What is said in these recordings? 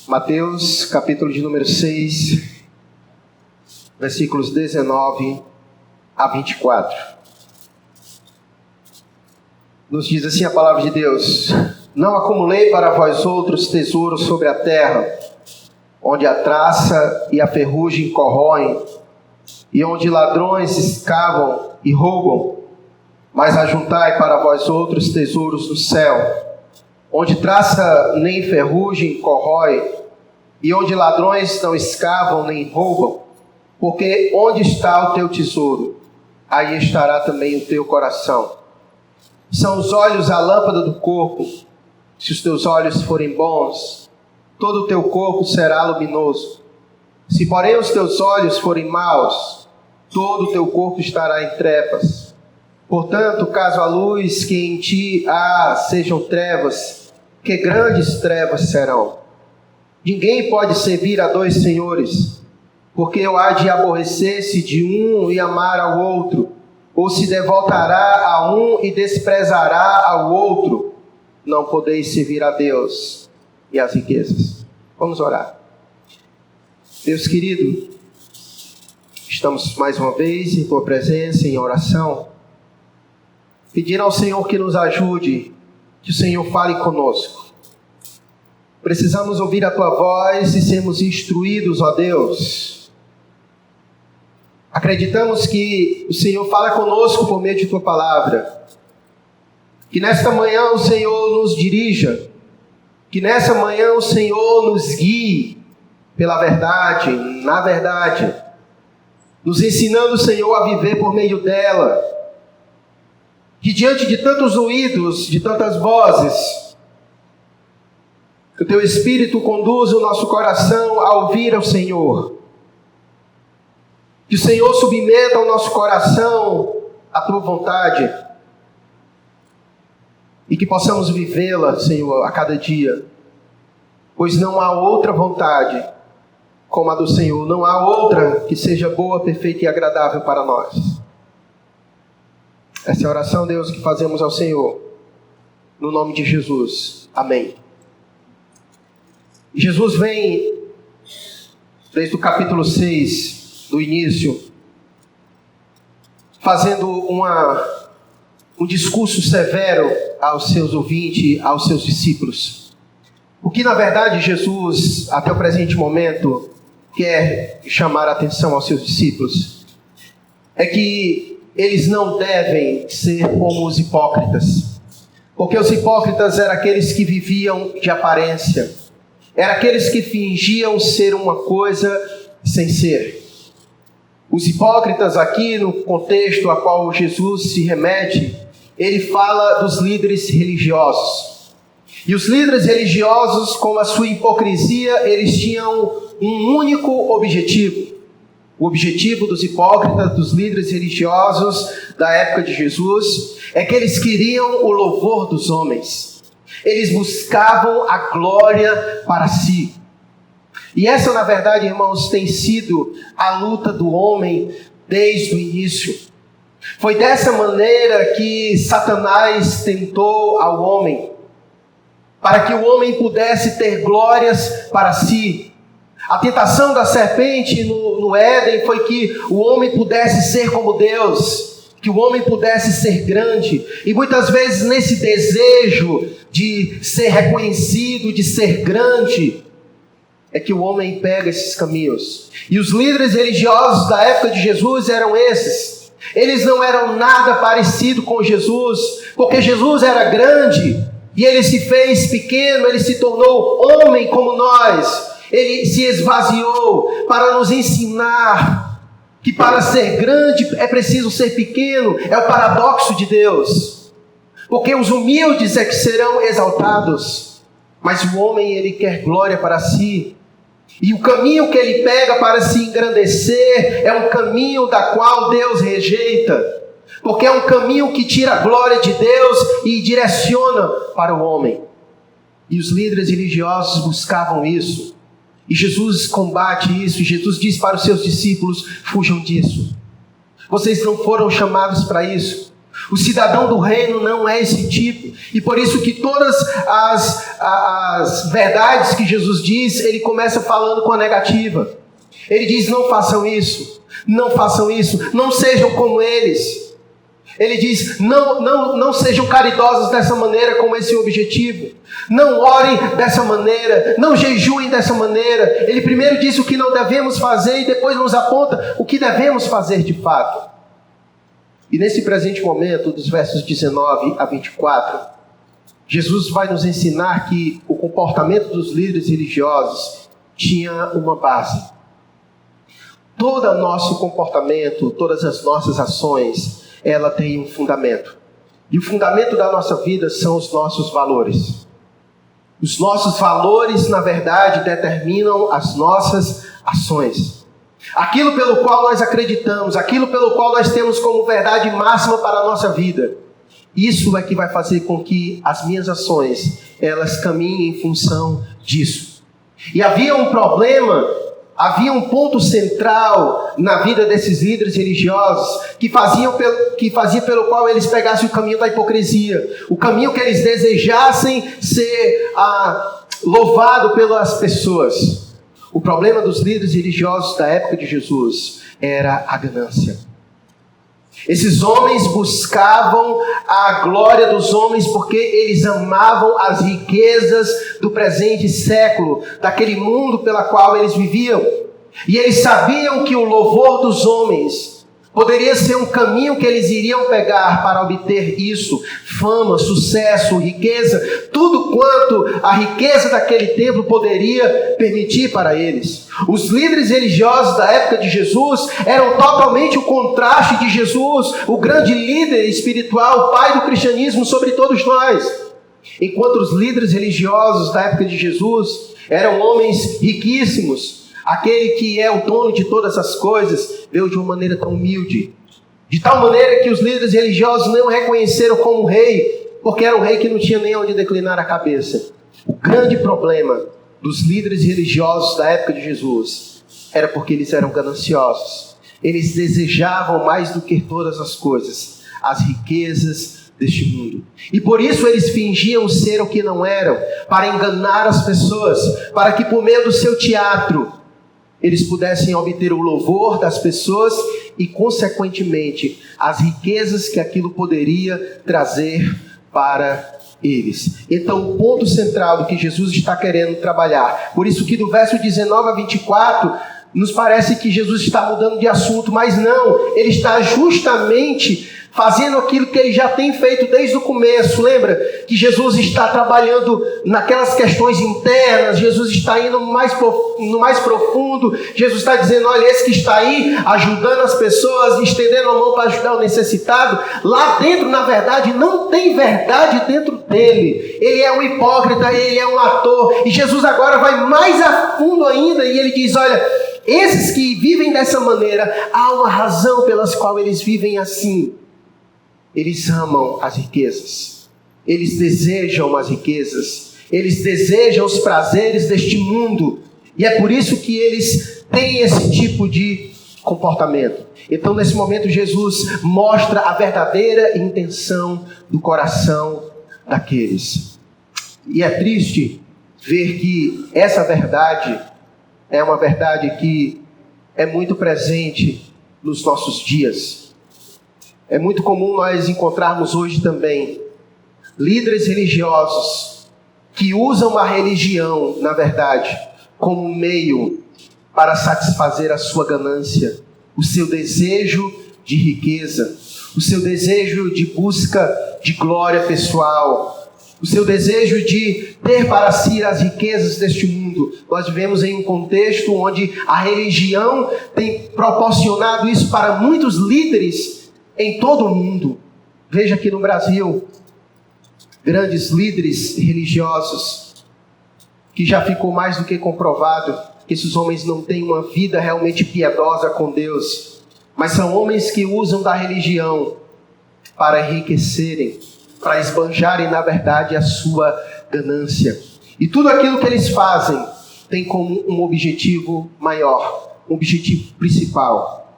Mateus, capítulo de número 6, versículos 19 a 24. Nos diz assim a palavra de Deus: Não acumulei para vós outros tesouros sobre a terra, onde a traça e a ferrugem corroem, e onde ladrões escavam e roubam, mas ajuntai para vós outros tesouros no céu, onde traça nem ferrugem corrói, e onde ladrões não escavam nem roubam, porque onde está o teu tesouro, aí estará também o teu coração. São os olhos a lâmpada do corpo. Se os teus olhos forem bons, todo o teu corpo será luminoso. Se porém os teus olhos forem maus, todo o teu corpo estará em trevas. Portanto, caso a luz que em ti há sejam trevas, que grandes trevas serão. Ninguém pode servir a dois senhores, porque ou há de aborrecer-se de um e amar ao outro, ou se devotará a um e desprezará ao outro. Não podeis servir a Deus e às riquezas. Vamos orar. Deus querido, estamos mais uma vez em Tua presença, em oração, pedindo ao Senhor que nos ajude, que o Senhor fale conosco. Precisamos ouvir a Tua voz e sermos instruídos, ó Deus. Acreditamos que o Senhor fala conosco por meio de Tua palavra. Que nesta manhã o Senhor nos dirija. Que nessa manhã o Senhor nos guie pela verdade, na verdade. Nos ensinando, Senhor, a viver por meio dela. Que diante de tantos ruídos, de tantas vozes, que o Teu Espírito conduza o nosso coração a ouvir ao Senhor. Que o Senhor submeta ao nosso coração a Tua vontade. E que possamos vivê-la, Senhor, a cada dia. Pois não há outra vontade como a do Senhor. Não há outra que seja boa, perfeita e agradável para nós. Essa é a oração, Deus, que fazemos ao Senhor. No nome de Jesus. Amém. Jesus vem, desde o capítulo 6, do início, fazendo um discurso severo aos seus ouvintes, aos seus discípulos. O que, na verdade, Jesus, até o presente momento, quer chamar a atenção aos seus discípulos é que eles não devem ser como os hipócritas. Porque os hipócritas eram aqueles que viviam de aparência. Eram aqueles que fingiam ser uma coisa sem ser. Os hipócritas aqui, no contexto a qual Jesus se remete, ele fala dos líderes religiosos. E os líderes religiosos, com a sua hipocrisia, eles tinham um único objetivo. O objetivo dos hipócritas, dos líderes religiosos da época de Jesus, é que eles queriam o louvor dos homens. Eles buscavam a glória para si. E essa, na verdade, irmãos, tem sido a luta do homem desde o início. Foi dessa maneira que Satanás tentou ao homem, para que o homem pudesse ter glórias para si. A tentação da serpente no Éden foi que o homem pudesse ser como Deus, que o homem pudesse ser grande. E muitas vezes nesse desejo de ser reconhecido, de ser grande, é que o homem pega esses caminhos. E os líderes religiosos da época de Jesus eram esses. Eles não eram nada parecido com Jesus, porque Jesus era grande e ele se fez pequeno, ele se tornou homem como nós. Ele se esvaziou para nos ensinar que para ser grande é preciso ser pequeno. É o paradoxo de Deus. Porque os humildes é que serão exaltados, mas o homem, ele quer glória para si. E o caminho que ele pega para se engrandecer é um caminho da qual Deus rejeita. Porque é um caminho que tira a glória de Deus e direciona para o homem. E os líderes religiosos buscavam isso. E Jesus combate isso. E Jesus diz para os seus discípulos: fujam disso. Vocês não foram chamados para isso. O cidadão do reino não é esse tipo. E por isso que todas as verdades que Jesus diz, ele começa falando com a negativa. Ele diz: não façam isso, não façam isso, não sejam como eles. Ele diz: não sejam caridosos dessa maneira, com esse objetivo. Não orem dessa maneira, não jejuem dessa maneira. Ele primeiro diz o que não devemos fazer e depois nos aponta o que devemos fazer de fato. E nesse presente momento, dos versos 19 a 24, Jesus vai nos ensinar que o comportamento dos líderes religiosos tinha uma base. Todo o nosso comportamento, todas as nossas ações, ela tem um fundamento. E o fundamento da nossa vida são os nossos valores. Os nossos valores, na verdade, determinam as nossas ações. Aquilo pelo qual nós acreditamos, aquilo pelo qual nós temos como verdade máxima para a nossa vida. Isso é que vai fazer com que as minhas ações, elas caminhem em função disso. E havia um problema, havia um ponto central na vida desses líderes religiosos que fazia pelo qual eles pegassem o caminho da hipocrisia. O caminho que eles desejassem ser louvado pelas pessoas. O problema dos líderes religiosos da época de Jesus era a ganância. Esses homens buscavam a glória dos homens porque eles amavam as riquezas do presente século, daquele mundo pela qual eles viviam. E eles sabiam que o louvor dos homens poderia ser um caminho que eles iriam pegar para obter isso: fama, sucesso, riqueza, tudo quanto a riqueza daquele tempo poderia permitir para eles. Os líderes religiosos da época de Jesus eram totalmente o contraste de Jesus, o grande líder espiritual, o pai do cristianismo sobre todos nós. Enquanto os líderes religiosos da época de Jesus eram homens riquíssimos, aquele que é o dono de todas as coisas veio de uma maneira tão humilde, de tal maneira que os líderes religiosos não o reconheceram como rei, porque era um rei que não tinha nem onde declinar a cabeça. O grande problema dos líderes religiosos da época de Jesus era porque eles eram gananciosos. Eles desejavam mais do que todas as coisas as riquezas deste mundo. E por isso eles fingiam ser o que não eram, para enganar as pessoas, para que por meio do seu teatro eles pudessem obter o louvor das pessoas e, consequentemente, as riquezas que aquilo poderia trazer para eles. Então, o ponto central do que Jesus está querendo trabalhar, por isso que do verso 19 a 24, nos parece que Jesus está mudando de assunto, mas não, ele está justamente fazendo aquilo que ele já tem feito desde o começo. Lembra que Jesus está trabalhando naquelas questões internas, Jesus está indo no mais profundo, Jesus está dizendo: olha, esse que está aí ajudando as pessoas, estendendo a mão para ajudar o necessitado, lá dentro, na verdade, não tem verdade dentro dele. Ele é um hipócrita, ele é um ator. E Jesus agora vai mais a fundo ainda e ele diz: olha, esses que vivem dessa maneira, há uma razão pelas qual eles vivem assim. Eles amam as riquezas, eles desejam as riquezas, eles desejam os prazeres deste mundo, e é por isso que eles têm esse tipo de comportamento. Então, nesse momento, Jesus mostra a verdadeira intenção do coração daqueles. E é triste ver que essa verdade é uma verdade que é muito presente nos nossos dias. É muito comum nós encontrarmos hoje também líderes religiosos que usam a religião, na verdade, como meio para satisfazer a sua ganância, o seu desejo de riqueza, o seu desejo de busca de glória pessoal, o seu desejo de ter para si as riquezas deste mundo. Nós vivemos em um contexto onde a religião tem proporcionado isso para muitos líderes em todo o mundo. Veja aqui no Brasil, grandes líderes religiosos, que já ficou mais do que comprovado que esses homens não têm uma vida realmente piedosa com Deus, mas são homens que usam da religião para enriquecerem, para esbanjarem, na verdade, a sua ganância. E tudo aquilo que eles fazem tem como um objetivo maior, um objetivo principal,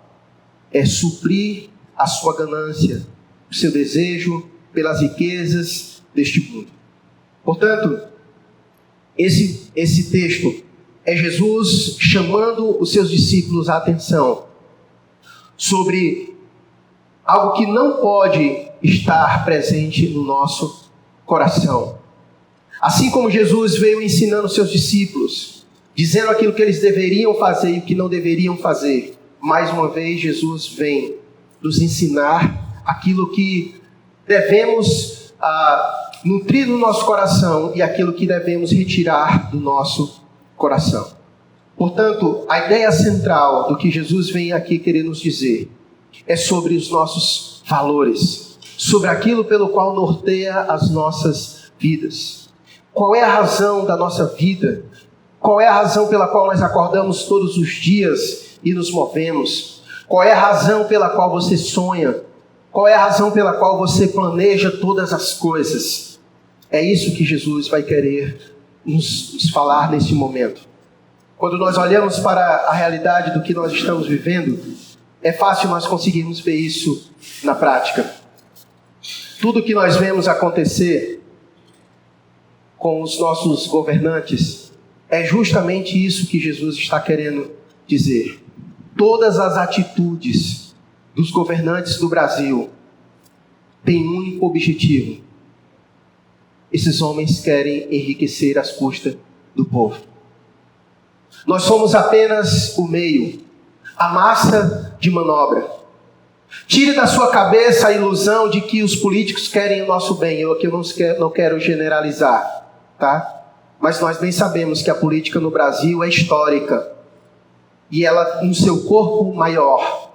é suprir a sua ganância, o seu desejo pelas riquezas deste mundo. Portanto, esse texto é Jesus chamando os seus discípulos à atenção sobre algo que não pode estar presente no nosso coração. Assim como Jesus veio ensinando os seus discípulos, dizendo aquilo que eles deveriam fazer e o que não deveriam fazer, mais uma vez Jesus vem nos ensinar aquilo que devemos nutrir no nosso coração e aquilo que devemos retirar do nosso coração. Portanto, a ideia central do que Jesus vem aqui querer nos dizer é sobre os nossos valores, sobre aquilo pelo qual norteia as nossas vidas. Qual é a razão da nossa vida? Qual é a razão pela qual nós acordamos todos os dias e nos movemos? Qual é a razão pela qual você sonha? Qual é a razão pela qual você planeja todas as coisas? É isso que Jesus vai querer nos falar nesse momento. Quando nós olhamos para a realidade do que nós estamos vivendo, é fácil nós conseguirmos ver isso na prática. Tudo que nós vemos acontecer com os nossos governantes é justamente isso que Jesus está querendo dizer. Todas as atitudes dos governantes do Brasil têm um único objetivo. Esses homens querem enriquecer às custas do povo. Nós somos apenas o meio, a massa de manobra. Tire da sua cabeça a ilusão de que os políticos querem o nosso bem. Eu aqui não quero generalizar, tá? Mas nós bem sabemos que a política no Brasil é histórica. E ela, no seu corpo maior,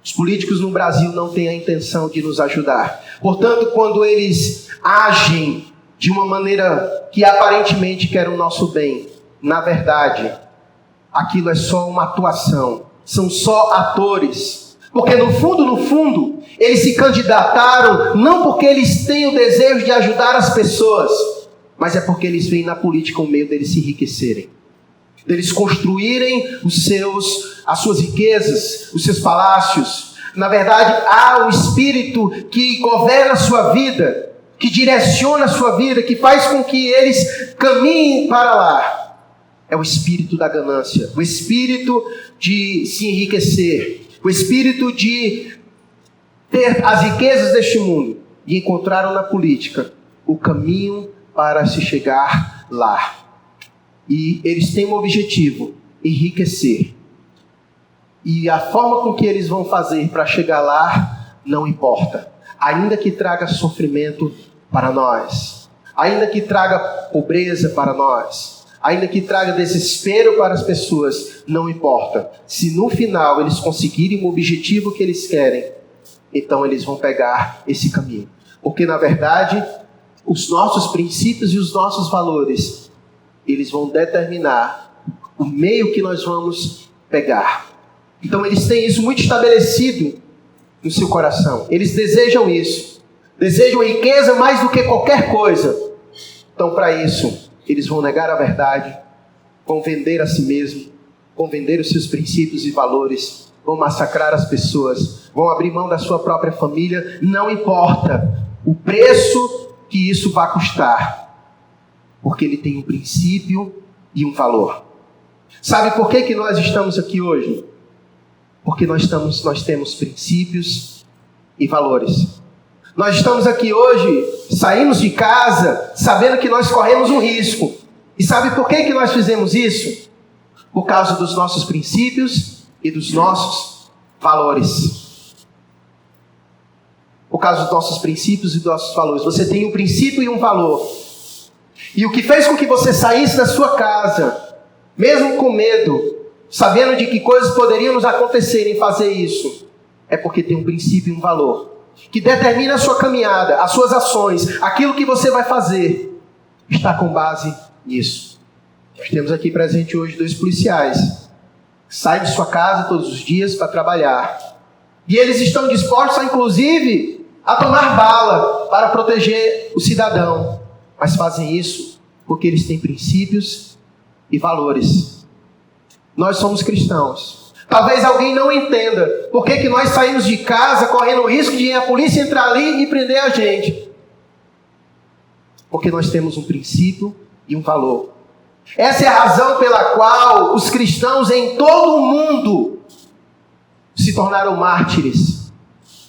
os políticos no Brasil não têm a intenção de nos ajudar. Portanto, quando eles agem de uma maneira que aparentemente quer o nosso bem, na verdade, aquilo é só uma atuação. São só atores. Porque no fundo, eles se candidataram não porque eles têm o desejo de ajudar as pessoas, mas é porque eles veem na política um meio deles se enriquecerem, deles construírem as suas riquezas, os seus palácios. Na verdade, há um espírito que governa a sua vida, que direciona a sua vida, que faz com que eles caminhem para lá. É o espírito da ganância, o espírito de se enriquecer, o espírito de ter as riquezas deste mundo. E encontraram na política o caminho para se chegar lá. E eles têm um objetivo: enriquecer. E a forma com que eles vão fazer para chegar lá não importa. Ainda que traga sofrimento para nós, ainda que traga pobreza para nós, ainda que traga desespero para as pessoas, não importa. Se no final eles conseguirem o objetivo que eles querem, então eles vão pegar esse caminho. Porque na verdade, os nossos princípios e os nossos valores, eles vão determinar o meio que nós vamos pegar. Então eles têm isso muito estabelecido no seu coração. Eles desejam isso. Desejam riqueza mais do que qualquer coisa. Então para isso, eles vão negar a verdade, vão vender a si mesmo, vão vender os seus princípios e valores, vão massacrar as pessoas, vão abrir mão da sua própria família. Não importa o preço que isso vai custar, porque ele tem um princípio e um valor. Sabe por que nós estamos aqui hoje? Porque nós temos princípios e valores. Nós estamos aqui hoje, saímos de casa, sabendo que nós corremos um risco. E sabe por que nós fizemos isso? Por causa dos nossos princípios e dos nossos valores. Por causa dos nossos princípios e dos nossos valores. Você tem um princípio e um valor. E o que fez com que você saísse da sua casa, mesmo com medo, sabendo de que coisas poderiam nos acontecer em fazer isso, é porque tem um princípio e um valor que determina a sua caminhada, as suas ações, aquilo que você vai fazer, está com base nisso. Nós temos aqui presente hoje 2 policiais que saem de sua casa todos os dias para trabalhar. E eles estão dispostos, inclusive, a tomar bala para proteger o cidadão. Mas fazem isso porque eles têm princípios e valores. Nós somos cristãos. Talvez alguém não entenda por que nós saímos de casa correndo o risco de a polícia entrar ali e prender a gente. Porque nós temos um princípio e um valor. Essa é a razão pela qual os cristãos em todo o mundo se tornaram mártires.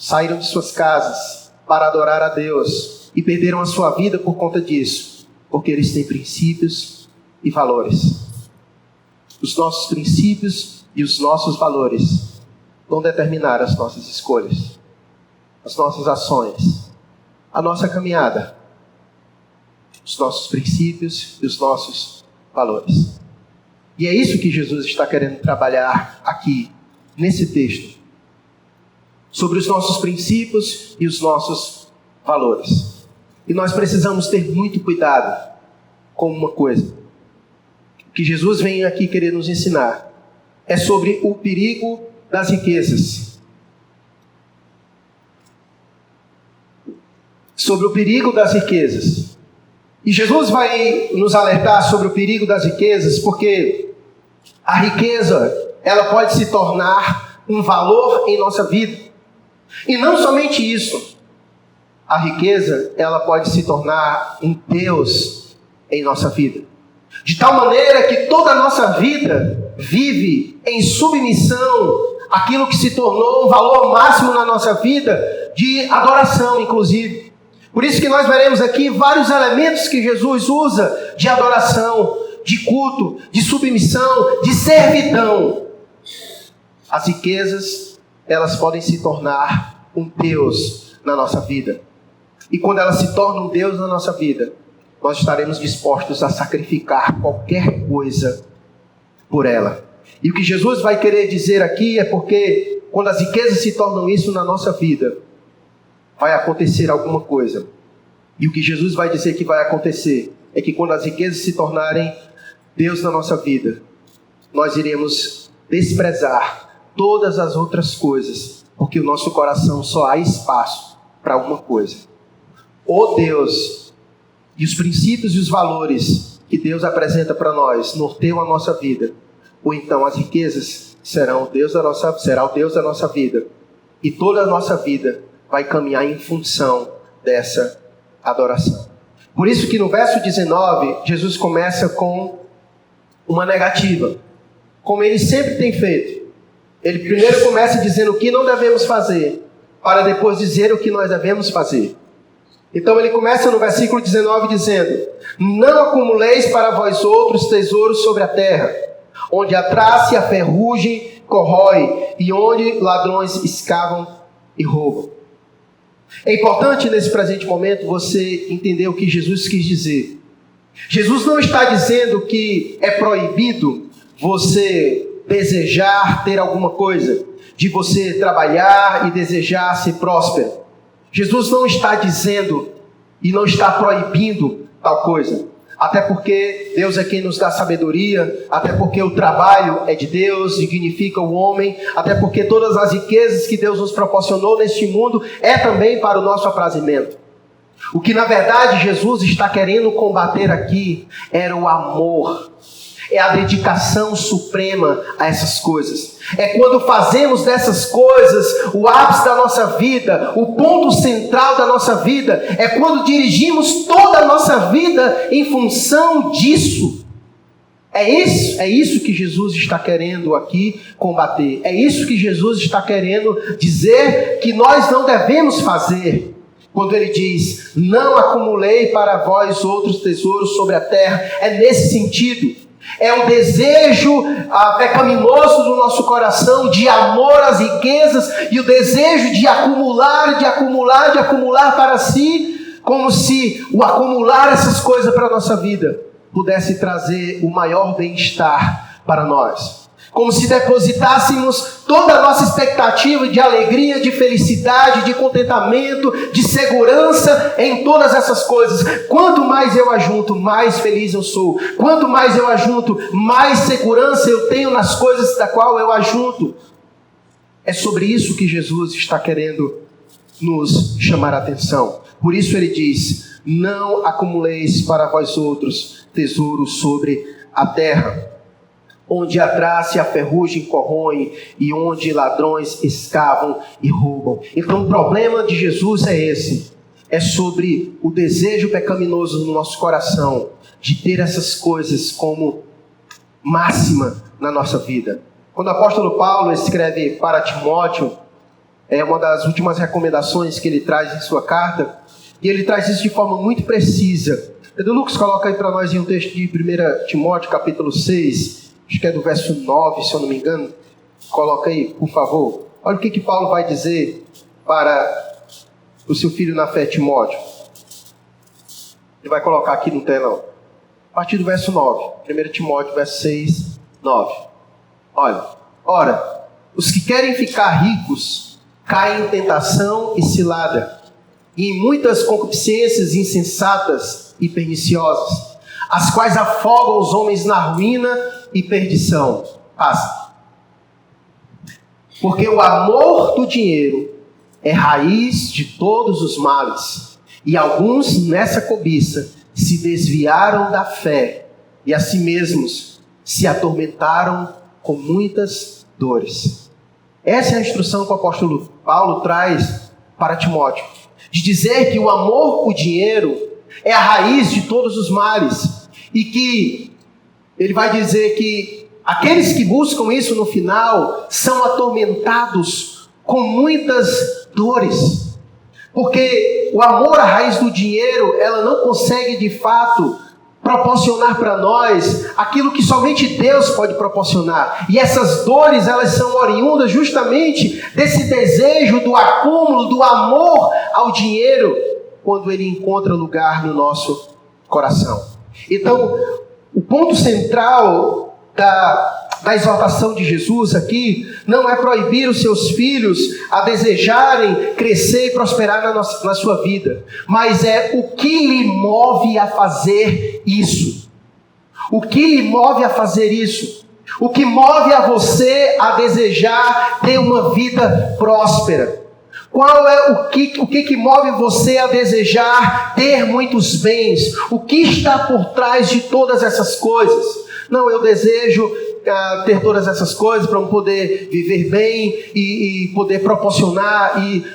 Saíram de suas casas para adorar a Deus e perderam a sua vida por conta disso. Porque eles têm princípios e valores. Os nossos princípios e os nossos valores vão determinar as nossas escolhas, as nossas ações, a nossa caminhada, os nossos princípios e os nossos valores. E é isso que Jesus está querendo trabalhar aqui, nesse texto, sobre os nossos princípios e os nossos valores. E nós precisamos ter muito cuidado com uma coisa. O que Jesus vem aqui querer nos ensinar é sobre o perigo das riquezas. Sobre o perigo das riquezas. E Jesus vai nos alertar sobre o perigo das riquezas, porque a riqueza, ela pode se tornar um valor em nossa vida. E não somente isso. A riqueza, ela pode se tornar um Deus em nossa vida. De tal maneira que toda a nossa vida vive em submissão àquilo que se tornou um valor máximo na nossa vida, de adoração, inclusive. Por isso que nós veremos aqui vários elementos que Jesus usa de adoração, de culto, de submissão, de servidão. As riquezas, elas podem se tornar um Deus na nossa vida. E quando elas se tornam um Deus na nossa vida, nós estaremos dispostos a sacrificar qualquer coisa por ela. E o que Jesus vai querer dizer aqui é porque quando as riquezas se tornam isso na nossa vida, vai acontecer alguma coisa. E o que Jesus vai dizer que vai acontecer é que quando as riquezas se tornarem Deus na nossa vida, nós iremos desprezar todas as outras coisas, porque o nosso coração só há espaço para uma coisa: o Deus. E os princípios e os valores que Deus apresenta para nós norteiam a nossa vida. Ou então as riquezas será o Deus da nossa vida. E toda a nossa vida vai caminhar em função dessa adoração. Por isso que no verso 19, Jesus começa com uma negativa. Como ele sempre tem feito. Ele primeiro começa dizendo o que não devemos fazer, para depois dizer o que nós devemos fazer. Então ele começa no versículo 19 dizendo: não acumuleis para vós outros tesouros sobre a terra, onde a traça e a ferrugem corrói, e onde ladrões escavam e roubam. É importante nesse presente momento você entender o que Jesus quis dizer. Jesus não está dizendo que é proibido você desejar ter alguma coisa, de você trabalhar e desejar ser próspero. Jesus não está dizendo e não está proibindo tal coisa. Até porque Deus é quem nos dá sabedoria, até porque o trabalho é de Deus, dignifica o homem, até porque todas as riquezas que Deus nos proporcionou neste mundo é também para o nosso aprazimento. O que na verdade Jesus está querendo combater aqui era o amor. É a dedicação suprema a essas coisas. É quando fazemos dessas coisas o ápice da nossa vida, o ponto central da nossa vida. É quando dirigimos toda a nossa vida em função disso. É isso que Jesus está querendo aqui combater. É isso que Jesus está querendo dizer que nós não devemos fazer. Quando ele diz: não acumulei para vós outros tesouros sobre a terra. É nesse sentido. É um desejo pecaminoso do nosso coração de amor às riquezas e o desejo de acumular para si, como se o acumular essas coisas para a nossa vida pudesse trazer o maior bem-estar para nós. Como se depositássemos toda a nossa expectativa de alegria, de felicidade, de contentamento, de segurança em todas essas coisas. Quanto mais eu ajunto, mais feliz eu sou. Quanto mais eu ajunto, mais segurança eu tenho nas coisas da qual eu ajunto. É sobre isso que Jesus está querendo nos chamar a atenção. Por isso ele diz: não acumuleis para vós outros tesouros sobre a terra, onde a traça e a ferrugem corroem e onde ladrões escavam e roubam. Então o problema de Jesus é esse. É sobre o desejo pecaminoso no nosso coração de ter essas coisas como máxima na nossa vida. Quando o apóstolo Paulo escreve para Timóteo, é uma das últimas recomendações que ele traz em sua carta, e ele traz isso de forma muito precisa. Pedro Lucas, coloca aí para nós em um texto de 1 Timóteo, capítulo 6, acho que é do verso 9, se eu não me engano. Coloca aí, por favor. Olha o que Paulo vai dizer para o seu filho na fé, Timóteo. Ele vai colocar aqui no telão. A partir do verso 9. 1 Timóteo, verso 6, 9. Olha. Ora, os que querem ficar ricos caem em tentação e cilada, e em muitas concupiscências insensatas e perniciosas, as quais afogam os homens na ruína e perdição. Passa. Porque o amor do dinheiro é raiz de todos os males, e alguns nessa cobiça se desviaram da fé e a si mesmos se atormentaram com muitas dores. Essa é a instrução que o apóstolo Paulo traz para Timóteo, de dizer que o amor por dinheiro é a raiz de todos os males, e que ele vai dizer que aqueles que buscam isso no final são atormentados com muitas dores, porque o amor à raiz do dinheiro, ela não consegue de fato proporcionar para nós aquilo que somente Deus pode proporcionar, e essas dores, elas são oriundas justamente desse desejo do acúmulo, do amor ao dinheiro, quando ele encontra lugar no nosso coração. Então, o ponto central da exortação de Jesus aqui não é proibir os seus filhos a desejarem crescer e prosperar na sua vida, mas é o que lhe move a fazer isso. O que lhe move a fazer isso? O que move a você a desejar ter uma vida próspera? Qual é o que move você a desejar ter muitos bens? O que está por trás de todas essas coisas? Não, eu desejo ter todas essas coisas para eu poder viver bem e poder proporcionar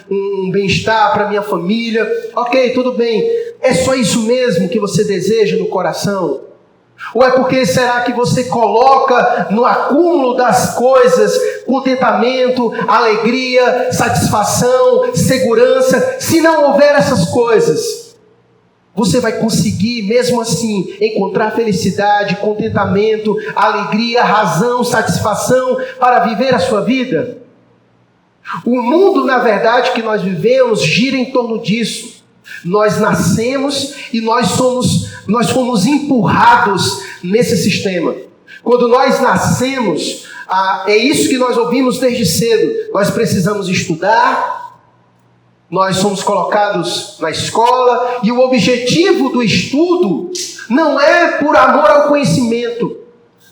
um bem-estar para minha família. Ok, tudo bem. É só isso mesmo que você deseja no coração? Ou é porque será que você coloca no acúmulo das coisas contentamento, alegria, satisfação, segurança? Se não houver essas coisas, você vai conseguir mesmo assim encontrar felicidade, contentamento, alegria, razão, satisfação para viver a sua vida? O mundo, na verdade, que nós vivemos gira em torno disso. Nós nascemos e nós fomos empurrados nesse sistema. Quando nós nascemos, é isso que nós ouvimos desde cedo. Nós precisamos estudar, nós somos colocados na escola, e o objetivo do estudo não é por amor ao conhecimento,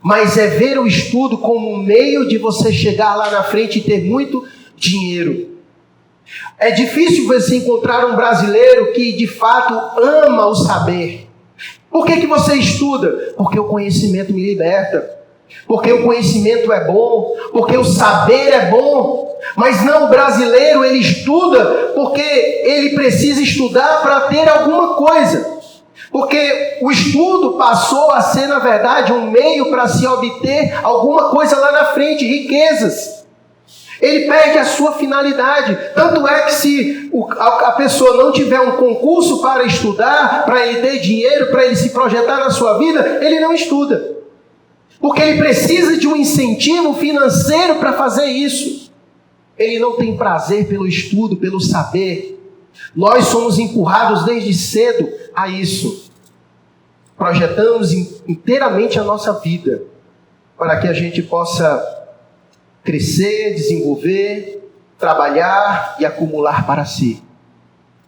mas é ver o estudo como um meio de você chegar lá na frente e ter muito dinheiro. É difícil você encontrar um brasileiro que de fato ama o saber. Por que você estuda? Porque o conhecimento me liberta. Porque o conhecimento é bom. Porque o saber é bom. Mas não, o brasileiro, ele estuda porque ele precisa estudar para ter alguma coisa. Porque o estudo passou a ser, na verdade, um meio para se obter alguma coisa lá na frente, riquezas. Ele perde a sua finalidade. Tanto é que se a pessoa não tiver um concurso para estudar, para ele ter dinheiro, para ele se projetar na sua vida, ele não estuda. Porque ele precisa de um incentivo financeiro para fazer isso. Ele não tem prazer pelo estudo, pelo saber. Nós somos empurrados desde cedo a isso. Projetamos inteiramente a nossa vida para que a gente possa crescer, desenvolver, trabalhar e acumular para si.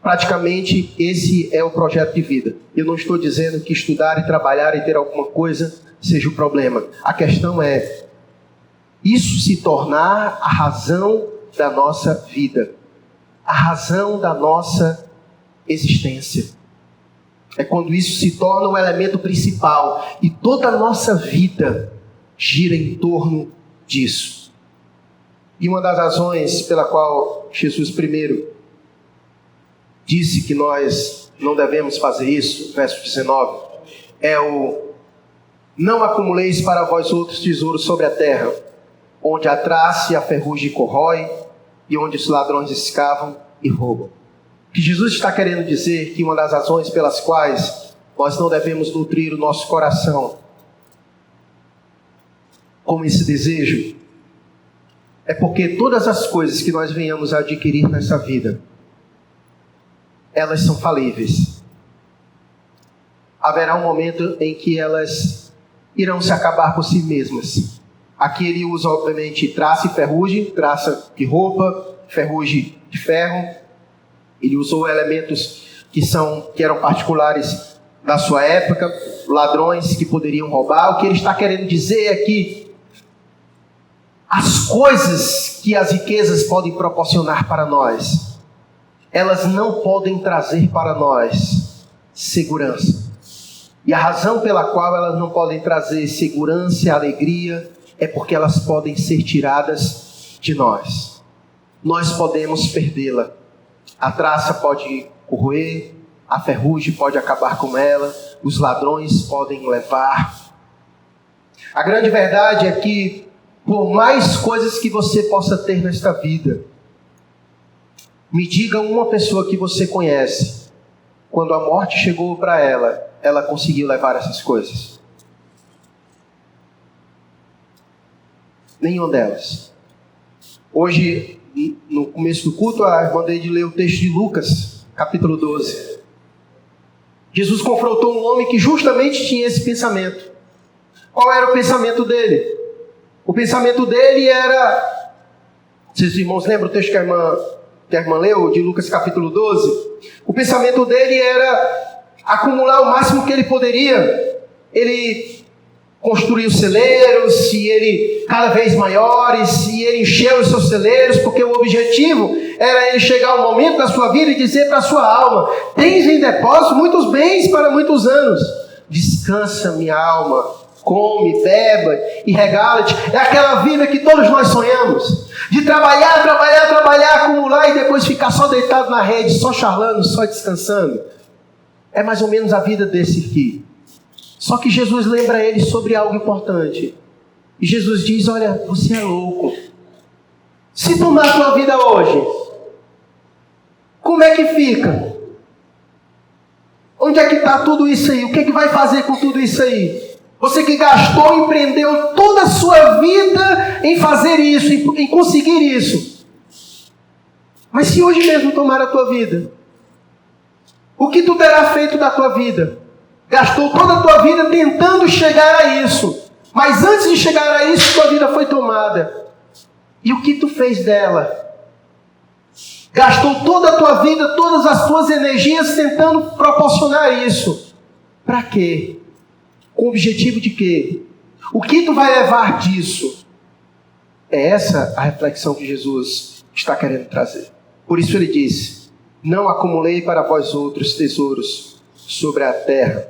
Praticamente esse é o projeto de vida. Eu não estou dizendo que estudar e trabalhar e ter alguma coisa seja o problema. A questão é isso se tornar a razão da nossa vida, a razão da nossa existência. É quando isso se torna o elemento principal e toda a nossa vida gira em torno disso. E uma das razões pela qual Jesus primeiro disse que nós não devemos fazer isso, verso 19, é o: não acumuleis para vós outros tesouros sobre a terra, onde a traça e a ferrugem corrói, e onde os ladrões escavam e roubam. O que Jesus está querendo dizer que uma das razões pelas quais nós não devemos nutrir o nosso coração com esse desejo é porque todas as coisas que nós venhamos a adquirir nessa vida, elas são falíveis. Haverá um momento em que elas irão se acabar por si mesmas. Aqui ele usa, obviamente, traça e ferrugem, traça de roupa, ferrugem de ferro. Ele usou elementos que eram particulares da sua época, ladrões que poderiam roubar. O que ele está querendo dizer é que as coisas que as riquezas podem proporcionar para nós, elas não podem trazer para nós segurança. E a razão pela qual elas não podem trazer segurança e alegria é porque elas podem ser tiradas de nós. Nós podemos perdê-la. A traça pode corroer, a ferrugem pode acabar com ela, os ladrões podem levar. A grande verdade é que, por mais coisas que você possa ter nesta vida, me diga uma pessoa que você conhece, quando a morte chegou para ela, ela conseguiu levar essas coisas. Nenhuma delas. Hoje, no começo do culto, a irmã Deide leu o texto de Lucas, capítulo 12. Jesus confrontou um homem que justamente tinha esse pensamento. Qual era o pensamento dele? O pensamento dele era... Vocês irmãos lembram o texto que a irmã leu, de Lucas capítulo 12? O pensamento dele era acumular o máximo que ele poderia. Ele construiu celeiros, e ele cada vez maiores, e ele encheu os seus celeiros, porque o objetivo era ele chegar ao momento da sua vida e dizer para a sua alma: tens em depósito muitos bens para muitos anos. Descansa, minha alma, come, beba e regala-te. É aquela vida que todos nós sonhamos, de trabalhar, acumular e depois ficar só deitado na rede, só charlando, só descansando. É mais ou menos a vida desse aqui. Só que Jesus lembra ele sobre algo importante. E Jesus diz: olha, você é louco. Se tomar a tua vida hoje, como é que fica? Onde é que está tudo isso aí? O que é que vai fazer com tudo isso aí? Você que gastou, empreendeu toda a sua vida em fazer isso, em conseguir isso. Mas se hoje mesmo tomar a tua vida, o que tu terá feito da tua vida? Gastou toda a tua vida tentando chegar a isso. Mas antes de chegar a isso, tua vida foi tomada. E o que tu fez dela? Gastou toda a tua vida, todas as tuas energias tentando proporcionar isso. Para quê? Com o objetivo de quê? O que tu vai levar disso? É essa a reflexão que Jesus está querendo trazer. Por isso ele disse: não acumulei para vós outros tesouros sobre a terra,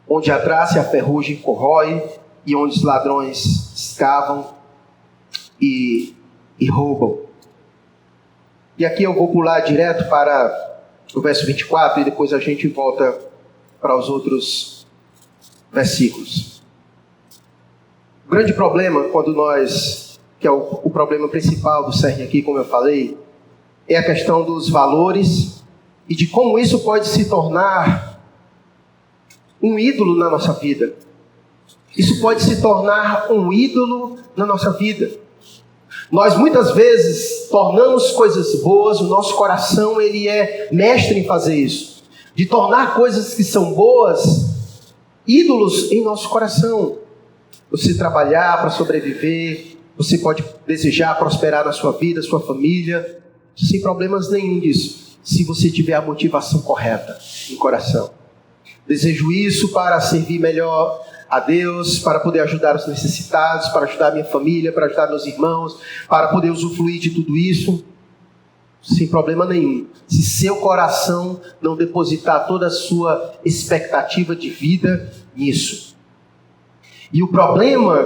onde a traça e a ferrugem corrói, e onde os ladrões escavam e roubam. E aqui eu vou pular direto para o verso 24 e depois a gente volta para os outros versículos. O grande problema que é o problema principal do CERN aqui, como eu falei, é a questão dos valores e de como isso pode se tornar um ídolo na nossa vida. Isso pode se tornar um ídolo na nossa vida. Nós muitas vezes tornamos coisas boas, o nosso coração ele é mestre em fazer isso, de tornar coisas que são boas ídolos em nosso coração. Você trabalhar para sobreviver, você pode desejar prosperar na sua vida, sua família, sem problemas nenhum disso, se você tiver a motivação correta no coração. Desejo isso para servir melhor a Deus, para poder ajudar os necessitados, para ajudar minha família, para ajudar meus irmãos, para poder usufruir de tudo isso, sem problema nenhum. Se seu coração não depositar toda a sua expectativa de vida nisso. E o problema,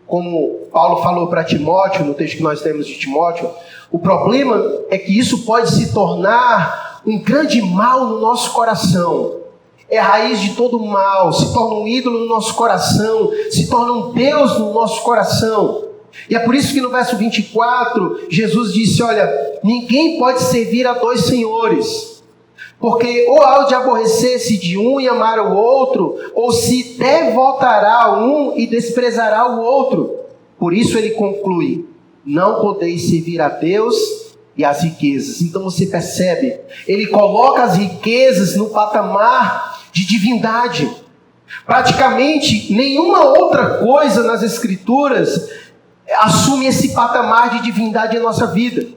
como Paulo falou para Timóteo, no texto que nós temos de Timóteo, o problema é que isso pode se tornar um grande mal no nosso coração. É a raiz de todo mal, se torna um ídolo no nosso coração, se torna um Deus no nosso coração. E é por isso que no verso 24, Jesus disse, olha, ninguém pode servir a dois senhores, porque ou há de aborrecer-se de um e amar o outro, ou se devotará a um e desprezará o outro. Por isso ele conclui, não podeis servir a Deus e as riquezas. Então você percebe, ele coloca as riquezas no patamar de divindade. Praticamente nenhuma outra coisa nas Escrituras assume esse patamar de divindade em nossa vida.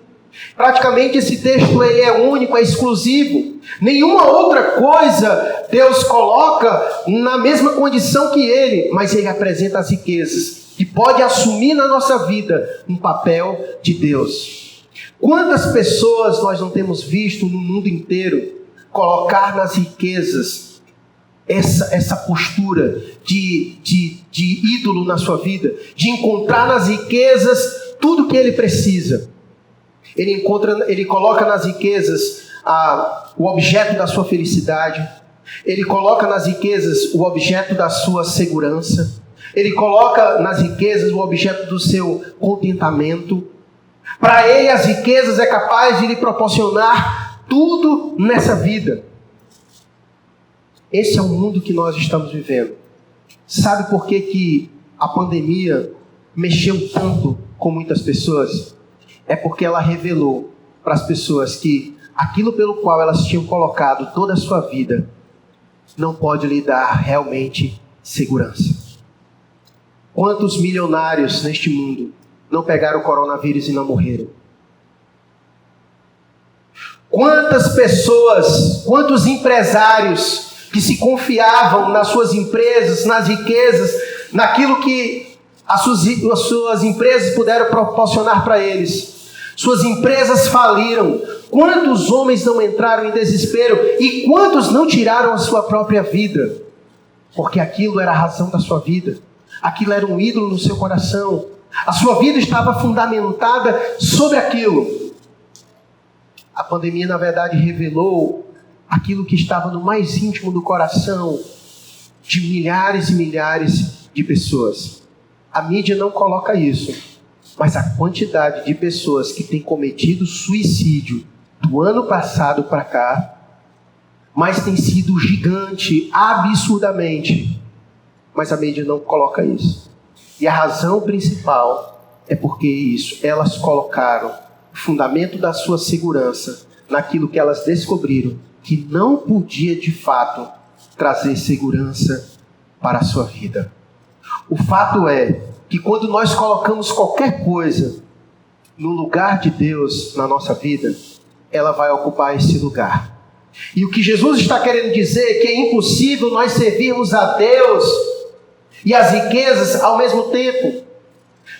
Praticamente esse texto ele é único, é exclusivo. Nenhuma outra coisa Deus coloca na mesma condição que ele, mas ele apresenta as riquezas e pode assumir na nossa vida um papel de Deus. Quantas pessoas nós não temos visto no mundo inteiro colocar nas riquezas essa postura de ídolo na sua vida, de encontrar nas riquezas tudo que ele precisa. Ele coloca nas riquezas o objeto da sua felicidade, ele coloca nas riquezas o objeto da sua segurança, ele coloca nas riquezas o objeto do seu contentamento. Para ele as riquezas é capaz de lhe proporcionar tudo nessa vida. Esse é o mundo que nós estamos vivendo. Sabe por que a pandemia mexeu tanto com muitas pessoas? É porque ela revelou para as pessoas que aquilo pelo qual elas tinham colocado toda a sua vida não pode lhe dar realmente segurança. Quantos milionários neste mundo não pegaram o coronavírus e não morreram? Quantas pessoas, quantos empresários que se confiavam nas suas empresas, nas riquezas, naquilo que as suas empresas puderam proporcionar para eles. Suas empresas faliram. Quantos homens não entraram em desespero e quantos não tiraram a sua própria vida? Porque aquilo era a razão da sua vida. Aquilo era um ídolo no seu coração. A sua vida estava fundamentada sobre aquilo. A pandemia, na verdade, revelou aquilo que estava no mais íntimo do coração de milhares e milhares de pessoas. A mídia não coloca isso, mas a quantidade de pessoas que têm cometido suicídio do ano passado para cá, mas tem sido gigante, absurdamente. Mas a mídia não coloca isso. E a razão principal é porque elas colocaram o fundamento da sua segurança naquilo que elas descobriram que não podia de fato trazer segurança para a sua vida. O fato é que quando nós colocamos qualquer coisa no lugar de Deus na nossa vida, ela vai ocupar esse lugar. E o que Jesus está querendo dizer é que é impossível nós servirmos a Deus e as riquezas ao mesmo tempo.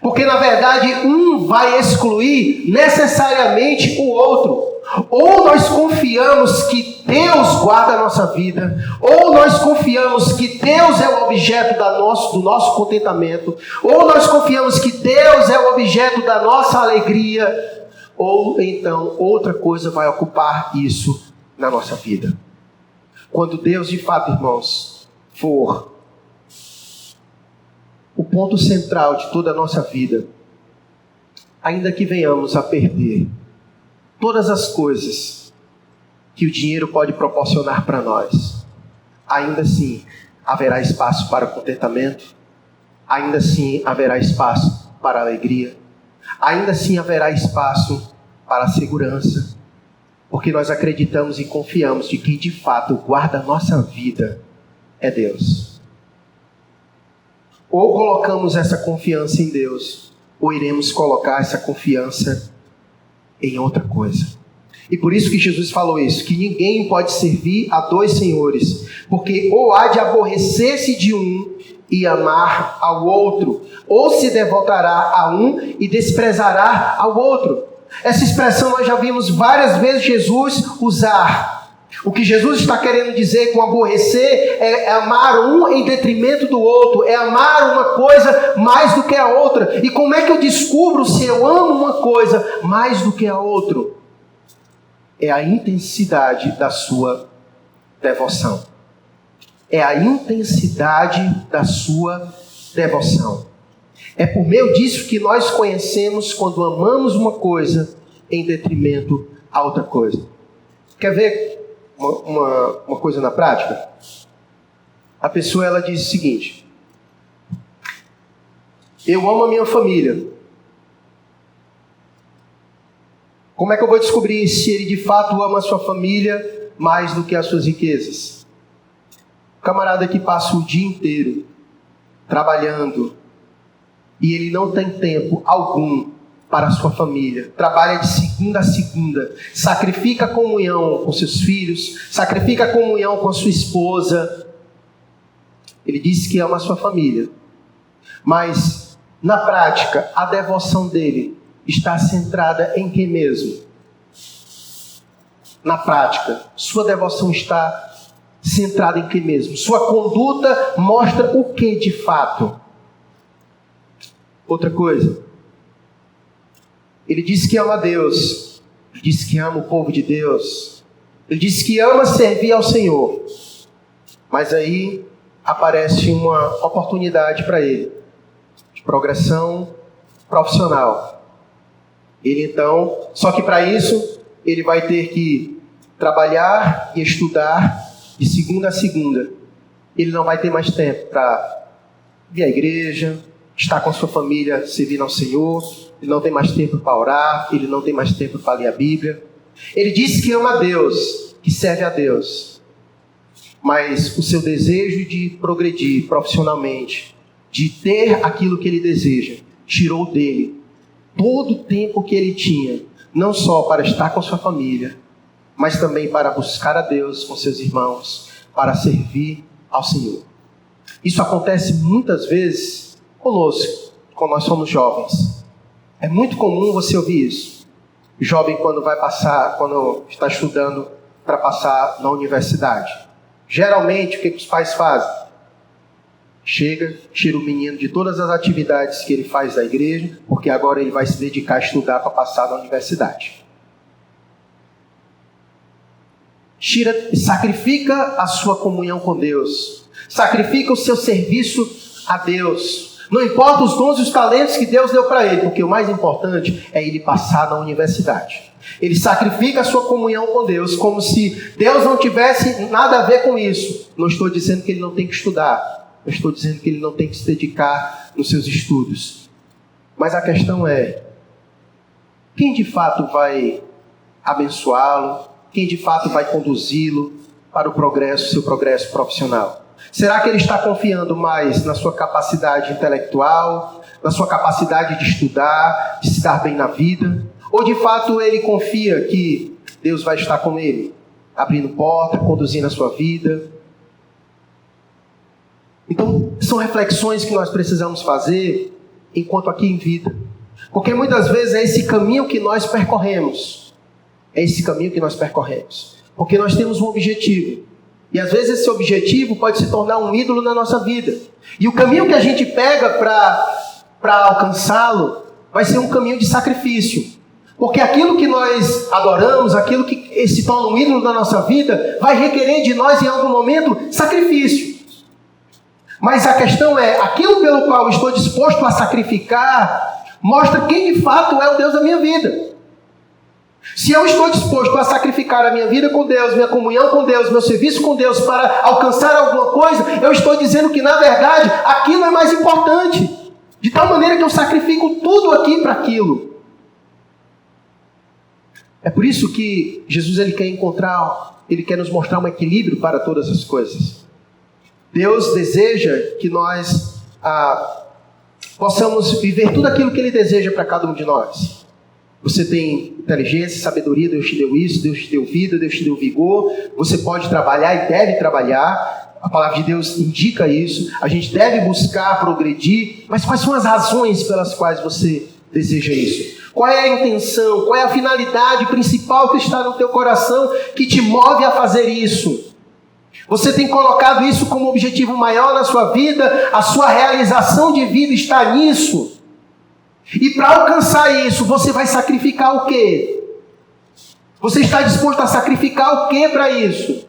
Porque na verdade um vai excluir necessariamente o outro. Ou nós confiamos que Deus guarda a nossa vida, ou nós confiamos que Deus é o objeto do nosso contentamento, ou nós confiamos que Deus é o objeto da nossa alegria, ou então outra coisa vai ocupar isso na nossa vida. Quando Deus de fato, irmãos, for o ponto central de toda a nossa vida, ainda que venhamos a perder todas as coisas que o dinheiro pode proporcionar para nós, ainda assim haverá espaço para o contentamento, ainda assim haverá espaço para a alegria, ainda assim haverá espaço para a segurança, porque nós acreditamos e confiamos de que de fato guarda a nossa vida é Deus. Ou colocamos essa confiança em Deus, ou iremos colocar essa confiança em outra coisa. E por isso que Jesus falou isso, que ninguém pode servir a dois senhores, porque ou há de aborrecer-se de um e amar ao outro, ou se devotará a um e desprezará ao outro. Essa expressão nós já vimos várias vezes Jesus usar. O que Jesus está querendo dizer com aborrecer é amar um em detrimento do outro, é amar uma coisa mais do que a outra. E como é que eu descubro se eu amo uma coisa mais do que a outra? É a intensidade da sua devoção. É a intensidade da sua devoção. É por meio disso que nós conhecemos quando amamos uma coisa em detrimento a outra coisa. Quer ver uma coisa na prática? A pessoa ela diz o seguinte: eu amo a minha família. Como é que eu vou descobrir se ele de fato ama a sua família mais do que as suas riquezas? O camarada que passa o dia inteiro trabalhando e ele não tem tempo algum para a sua família, trabalha de segunda a segunda, sacrifica a comunhão com seus filhos, sacrifica a comunhão com a sua esposa. Ele diz que ama a sua família, mas na prática a devoção dele está centrada em quem mesmo? Na prática, sua devoção está centrada em quem mesmo? Sua conduta mostra o que de fato? Outra coisa, ele diz que ama a Deus, ele diz que ama o povo de Deus, ele diz que ama servir ao Senhor, mas aí aparece uma oportunidade para ele, de progressão profissional. Ele então, só que para isso, ele vai ter que trabalhar e estudar de segunda a segunda. Ele não vai ter mais tempo para vir à igreja, estar com a sua família servindo ao Senhor. Ele não tem mais tempo para orar, ele não tem mais tempo para ler a Bíblia. Ele diz que ama a Deus, que serve a Deus, mas o seu desejo de progredir profissionalmente, de ter aquilo que ele deseja, tirou dele todo o tempo que ele tinha, não só para estar com a sua família, mas também para buscar a Deus com seus irmãos, para servir ao Senhor. Isso acontece muitas vezes conosco, quando nós somos jovens. É muito comum você ouvir isso. O jovem quando está estudando para passar na universidade. Geralmente, o que os pais fazem? Chega, tira o menino de todas as atividades que ele faz da igreja, porque agora ele vai se dedicar a estudar para passar na universidade. Sacrifica a sua comunhão com Deus. Sacrifica o seu serviço a Deus. Não importa os dons e os talentos que Deus deu para ele, porque o mais importante é ele passar na universidade. Ele sacrifica a sua comunhão com Deus, como se Deus não tivesse nada a ver com isso. Não estou dizendo que ele não tem que estudar. Eu estou dizendo que ele não tem que se dedicar nos seus estudos. Mas a questão é, quem de fato vai abençoá-lo? Quem de fato vai conduzi-lo para o progresso, seu progresso profissional? Será que ele está confiando mais na sua capacidade intelectual, na sua capacidade de estudar, de se dar bem na vida? Ou de fato ele confia que Deus vai estar com ele, abrindo porta, conduzindo a sua vida? Então, são reflexões que nós precisamos fazer enquanto aqui em vida. Porque muitas vezes é esse caminho que nós percorremos. É esse caminho que nós percorremos. Porque nós temos um objetivo. E às vezes esse objetivo pode se tornar um ídolo na nossa vida. E o caminho que a gente pega para alcançá-lo vai ser um caminho de sacrifício. Porque aquilo que nós adoramos, aquilo que se torna um ídolo na nossa vida, vai requerer de nós em algum momento sacrifício. Mas a questão é, aquilo pelo qual estou disposto a sacrificar, mostra quem de fato é o Deus da minha vida. Se eu estou disposto a sacrificar a minha vida com Deus, minha comunhão com Deus, meu serviço com Deus para alcançar alguma coisa, eu estou dizendo que na verdade aquilo é mais importante. De tal maneira que eu sacrifico tudo aqui para aquilo. É por isso que Jesus ele quer nos mostrar um equilíbrio para todas as coisas. Deus deseja que nós possamos viver tudo aquilo que Ele deseja para cada um de nós. Você tem inteligência, sabedoria, Deus te deu isso, Deus te deu vida, Deus te deu vigor. Você pode trabalhar e deve trabalhar. A palavra de Deus indica isso. A gente deve buscar progredir. Mas quais são as razões pelas quais você deseja isso? Qual é a intenção? Qual é a finalidade principal que está no teu coração que te move a fazer isso? Você tem colocado isso como objetivo maior na sua vida? A sua realização de vida está nisso? E para alcançar isso, você vai sacrificar o quê? Você está disposto a sacrificar o quê para isso?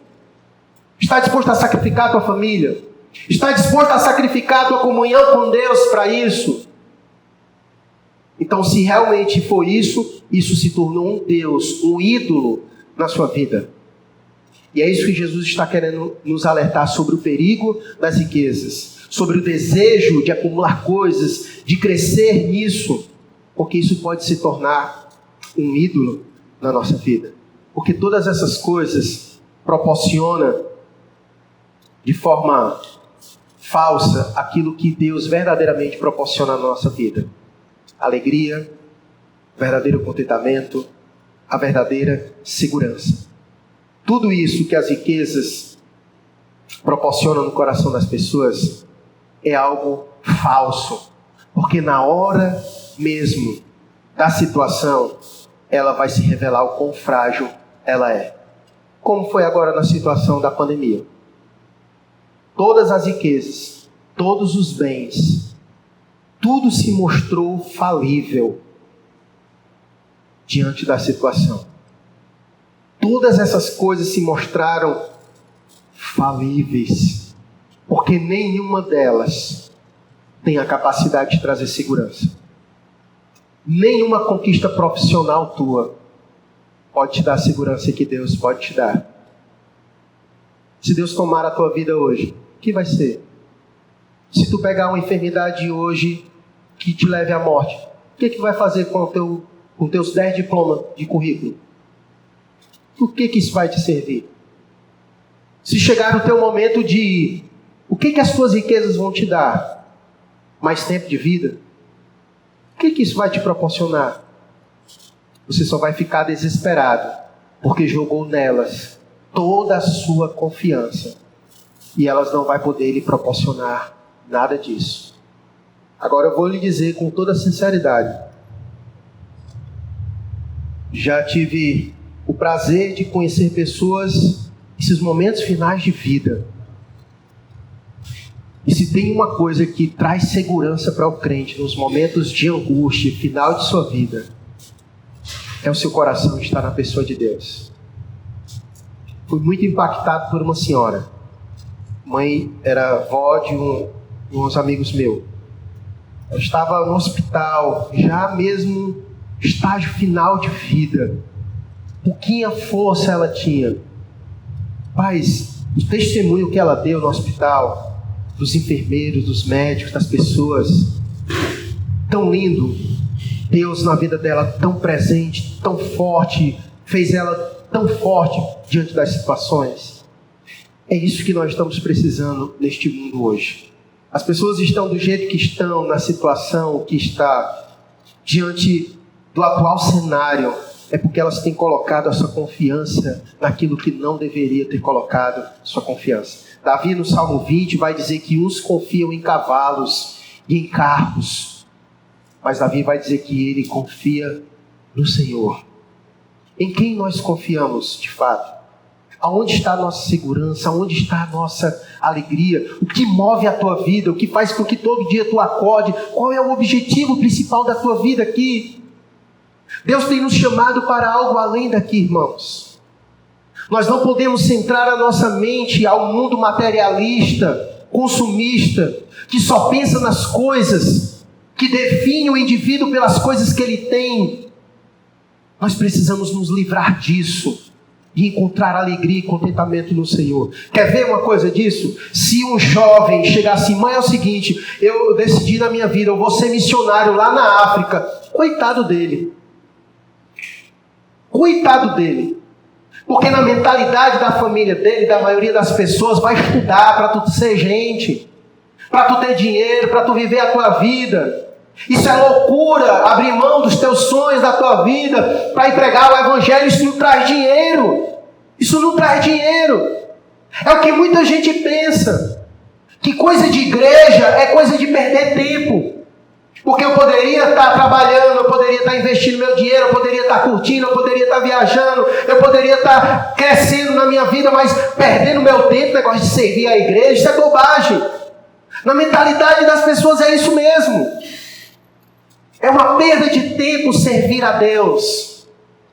Está disposto a sacrificar a tua família? Está disposto a sacrificar a tua comunhão com Deus para isso? Então, se realmente for isso, isso se tornou um Deus, um ídolo na sua vida. E é isso que Jesus está querendo nos alertar sobre o perigo das riquezas, sobre o desejo de acumular coisas, de crescer nisso, porque isso pode se tornar um ídolo na nossa vida. Porque todas essas coisas proporcionam de forma falsa aquilo que Deus verdadeiramente proporciona na nossa vida. Alegria, verdadeiro contentamento, a verdadeira segurança. Tudo isso que as riquezas proporcionam no coração das pessoas é algo falso. Porque na hora mesmo da situação, ela vai se revelar o quão frágil ela é. Como foi agora na situação da pandemia. Todas as riquezas, todos os bens, tudo se mostrou falível diante da situação. Todas essas coisas se mostraram falíveis, porque nenhuma delas tem a capacidade de trazer segurança. Nenhuma conquista profissional tua pode te dar a segurança que Deus pode te dar. Se Deus tomar a tua vida hoje, o que vai ser? Se tu pegar uma enfermidade hoje que te leve à morte, o que vai fazer com teus 10 diplomas de currículo? O que isso vai te servir? Se chegar o teu momento de ir, o que as tuas riquezas vão te dar? Mais tempo de vida? O que isso vai te proporcionar? Você só vai ficar desesperado, porque jogou nelas toda a sua confiança. E elas não vão poder lhe proporcionar nada disso. Agora eu vou lhe dizer com toda sinceridade. Já tive o prazer de conhecer pessoas nesses momentos finais de vida. E se tem uma coisa que traz segurança para o crente nos momentos de angústia, final de sua vida, é o seu coração estar na pessoa de Deus. Fui muito impactado por uma senhora. Mãe era avó de uns amigos meus. Ela estava no hospital, já mesmo estágio final de vida. Pouquinha força ela tinha. Mas o testemunho que ela deu no hospital, dos enfermeiros, dos médicos, das pessoas, tão lindo. Deus na vida dela tão presente, tão forte, fez ela tão forte diante das situações. É isso que nós estamos precisando neste mundo hoje. As pessoas estão do jeito que estão, na situação que está, diante do atual cenário, é porque elas têm colocado a sua confiança naquilo que não deveria ter colocado sua confiança. Davi, no Salmo 20, vai dizer que uns confiam em cavalos e em carros, mas Davi vai dizer que ele confia no Senhor. Em quem nós confiamos de fato? Aonde está a nossa segurança? Aonde está a nossa alegria? O que move a tua vida? O que faz com que todo dia tu acorde? Qual é o objetivo principal da tua vida aqui? Deus tem nos chamado para algo além daqui, irmãos. Nós não podemos centrar a nossa mente ao mundo materialista, consumista, que só pensa nas coisas, que define o indivíduo pelas coisas que ele tem. Nós precisamos nos livrar disso e encontrar alegria e contentamento no Senhor. Quer ver uma coisa disso? Se um jovem chegar assim, mãe, é o seguinte, eu decidi na minha vida, eu vou ser missionário lá na África. Coitado dele. Coitado dele. Porque na mentalidade da família dele, da maioria das pessoas, vai estudar para tu ser gente, para tu ter dinheiro, para tu viver a tua vida. Isso é loucura, abrir mão dos teus sonhos, da tua vida, para entregar o evangelho. Isso não traz dinheiro. Isso não traz dinheiro. É o que muita gente pensa, que coisa de igreja é coisa de perder tempo. Porque eu poderia estar trabalhando, eu poderia estar investindo meu dinheiro, eu poderia estar curtindo, eu poderia estar viajando, eu poderia estar crescendo na minha vida, mas perdendo meu tempo, negócio de servir a igreja, isso é bobagem. Na mentalidade das pessoas é isso mesmo. É uma perda de tempo servir a Deus.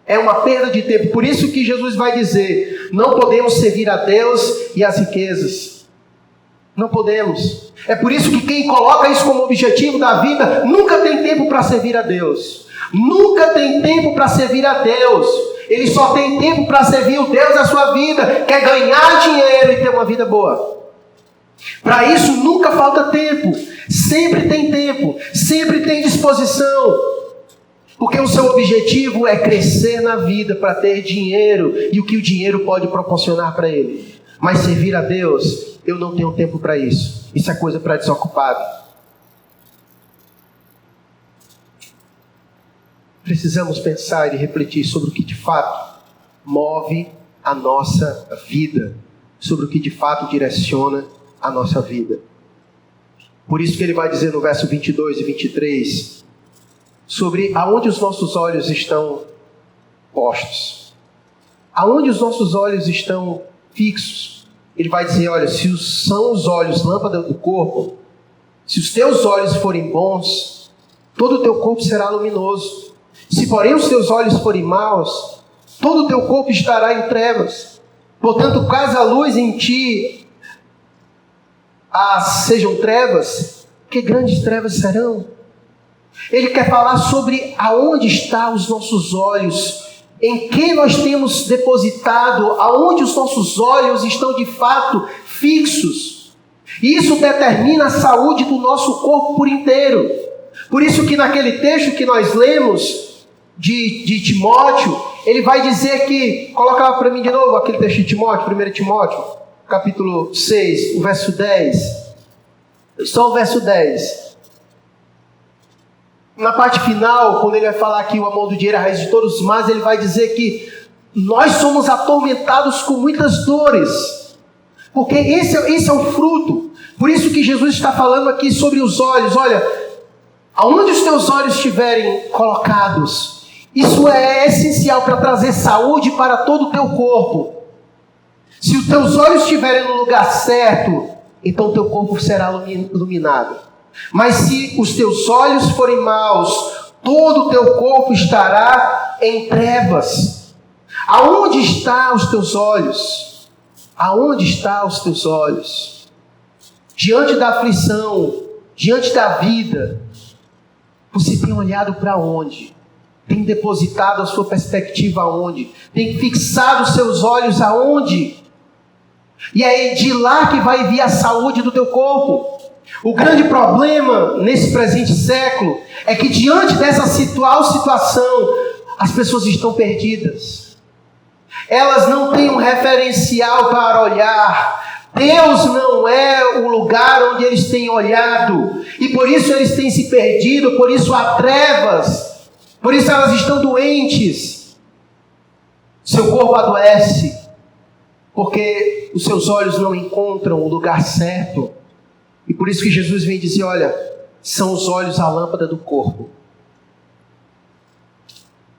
É uma perda de tempo. Por isso que Jesus vai dizer, não podemos servir a Deus e as riquezas. Não podemos. É por isso que quem coloca isso como objetivo da vida nunca tem tempo para servir a Deus. Nunca tem tempo para servir a Deus. Ele só tem tempo para servir o Deus da sua vida, quer ganhar dinheiro e ter uma vida boa. Para isso nunca falta tempo. Sempre tem tempo, sempre tem disposição. Porque o seu objetivo é crescer na vida para ter dinheiro e o que o dinheiro pode proporcionar para ele. Mas servir a Deus, eu não tenho tempo para isso. Isso é coisa para desocupado. Precisamos pensar e refletir sobre o que de fato move a nossa vida, sobre o que de fato direciona a nossa vida. Por isso que ele vai dizer no verso 22 e 23, sobre aonde os nossos olhos estão postos. Aonde os nossos olhos estão fixos. Ele vai dizer, olha, se são os olhos lâmpada do corpo, se os teus olhos forem bons, todo o teu corpo será luminoso. Se porém os teus olhos forem maus, todo o teu corpo estará em trevas. Portanto, caso a luz em ti sejam trevas, que grandes trevas serão. Ele quer falar sobre aonde estão os nossos olhos, em que nós temos depositado, aonde os nossos olhos estão de fato fixos. E isso determina a saúde do nosso corpo por inteiro. Por isso que naquele texto que nós lemos de Timóteo, ele vai dizer que, coloca lá para mim de novo aquele texto de Timóteo, 1 Timóteo, capítulo 6, o verso 10. Só o verso 10. Na parte final, quando ele vai falar que o amor do dinheiro é a raiz de todos os males, ele vai dizer que nós somos atormentados com muitas dores. Porque esse é o fruto. Por isso que Jesus está falando aqui sobre os olhos. Olha, aonde os teus olhos estiverem colocados, isso é essencial para trazer saúde para todo o teu corpo. Se os teus olhos estiverem no lugar certo, então o teu corpo será iluminado. Mas se os teus olhos forem maus, todo o teu corpo estará em trevas. Aonde estão os teus olhos? Aonde estão os teus olhos? Diante da aflição, diante da vida, você tem olhado para onde? Tem depositado a sua perspectiva aonde? Tem fixado os seus olhos aonde? E é de lá que vai vir a saúde do teu corpo. O grande problema nesse presente século é que diante dessa situação, as pessoas estão perdidas. Elas não têm um referencial para olhar. Deus não é o lugar onde eles têm olhado. E por isso eles têm se perdido, por isso há trevas. Por isso elas estão doentes. Seu corpo adoece. Porque os seus olhos não encontram o lugar certo. E por isso que Jesus vem dizer, olha, são os olhos a lâmpada do corpo.